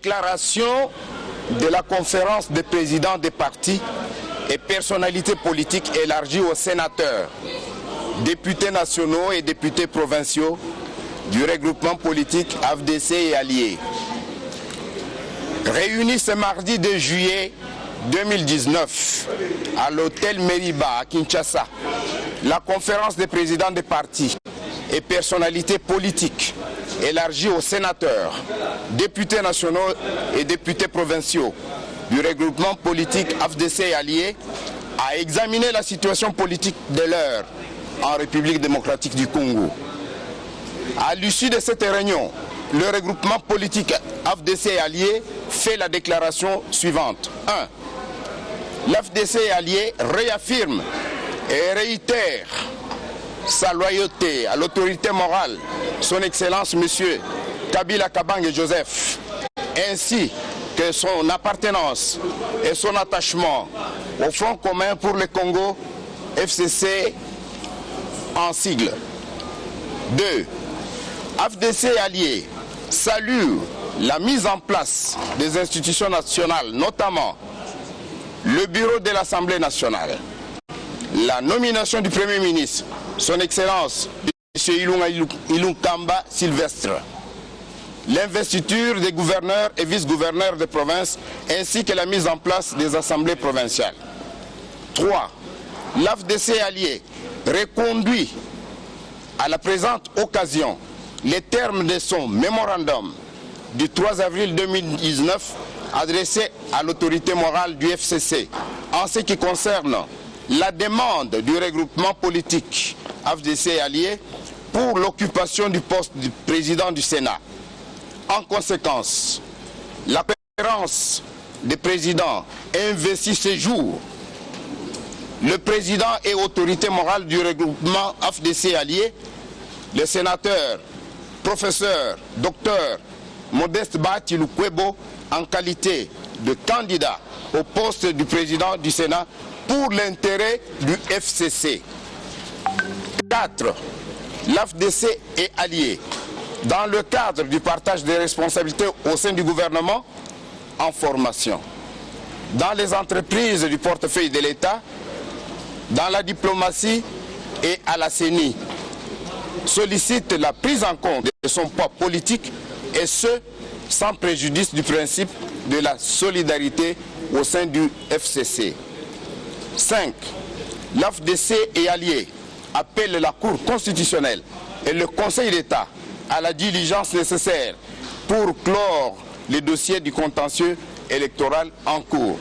Déclaration de la conférence des présidents des partis et personnalités politiques élargie aux sénateurs, députés nationaux et députés provinciaux du regroupement politique AFDC et alliés. Réunis ce mardi 2 juillet 2019 à l'hôtel Meriba à Kinshasa, la conférence des présidents des partis et personnalités politiques élargie aux sénateurs, députés nationaux et députés provinciaux du regroupement politique AFDC et alliés a examiné la situation politique de l'heure en République démocratique du Congo. À l'issue de cette réunion, le regroupement politique AFDC et alliés fait la déclaration suivante. 1. L'AFDC et alliés réaffirme et réitère sa loyauté à l'autorité morale, son Excellence M. Kabila Kabange Joseph, ainsi que son appartenance et son attachement au Front commun pour le Congo, FCC en sigle. 2. AFDC et alliés saluent la mise en place des institutions nationales, notamment le bureau de l'Assemblée nationale, la nomination du Premier ministre, son Excellence M. Ilunkamba Sylvestre, l'investiture des gouverneurs et vice-gouverneurs de province, ainsi que la mise en place des assemblées provinciales. 3. L'AFDC allié reconduit à la présente occasion les termes de son mémorandum du 3 avril 2019 adressé à l'autorité morale du FCC en ce qui concerne la demande du regroupement politique AFDC et alliés pour l'occupation du poste du président du Sénat. En conséquence, la conférence des présidents investit ce jour le président et autorité morale du regroupement AFDC et alliés, le sénateur, professeur, docteur Modeste Bahati Lukwebo, en qualité de candidat au poste du président du Sénat pour l'intérêt du FCC. 4. L'AFDC est allié dans le cadre du partage des responsabilités au sein du gouvernement en formation, dans les entreprises du portefeuille de l'État, dans la diplomatie et à la CENI, sollicite la prise en compte de son poids politique et ce, sans préjudice du principe de la solidarité au sein du FCC. 5. L'AFDC et alliés appelle la Cour constitutionnelle et le Conseil d'État à la diligence nécessaire pour clore les dossiers du contentieux électoral en cours.